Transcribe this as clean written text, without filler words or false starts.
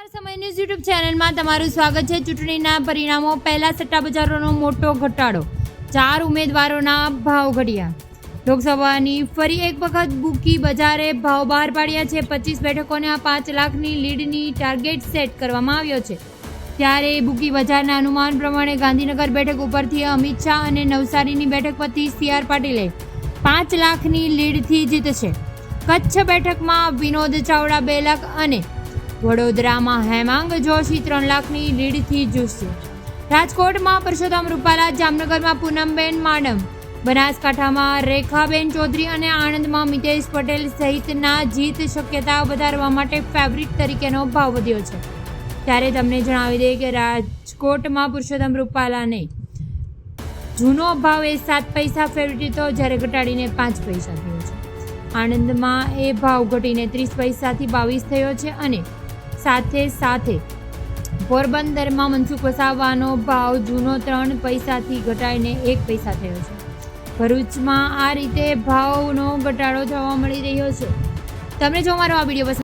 નમસ્કાર, સમય news YouTube ચેનલમાં તમારું સ્વાગત છે। ચૂંટણીના પરિણામો પહેલા સટ્ટા બજારોનો મોટો ઘટાડો, 4 ઉમેદવારોના ભાવ ઘટ્યા। લોકસભાની ફરી એક વખત બુકી બજારે ભાવ બહાર પાડ્યા છે। 25 બેઠકોને 5 લાખની લીડની ટાર્ગેટ સેટ કરવામાં આવ્યો છે। ત્યારે બુકી બજારના અનુમાન પ્રમાણે ગાંધીનગર બેઠક ઉપરથી અમિત શાહ અને નવસારીની બેઠક પરથી CR પાટીલે 5 લાખની લીડથી જીતશે। કચ્છ બેઠકમાં વિનોદ ચાવડા 2 લાખ અને વડોદરામાં હેમાંગ જોશી 3 લાખની લીડથી જૂજશે। રાજકોટમાં પરસોત્તમ રૂપાલા, જામનગરમાં પૂનમબેન માડમ, બનાસકાંઠામાં રેખાબેન ચૌધરી અને આણંદમાં મિતેશ પટેલ સહિતના જીત શક્યતા વધારવા માટે ફેવરિટ તરીકેનો ભાવ વધ્યો છે। ત્યારે તમને જણાવી દઈએ કે રાજકોટમાં પરસોત્તમ રૂપાલાને જૂનો ભાવ 7 પૈસા ફેવરિટ હતો, જ્યારે ઘટાડીને 5 પૈસા થયો છે। આણંદમાં એ ભાવ ઘટીને 30 પૈસાથી 22 થયો છે અને સાથે પોરબંદરમાં મનસુખ વસાવાનો ભાવ જૂનો 3 પૈસાથી ઘટાડીને 1 પૈસા થયો છે। ભરૂચમાં આ રીતે ભાવનો ઘટાડો જોવા મળી રહ્યો છે। તમને જો મારો આ વિડીયો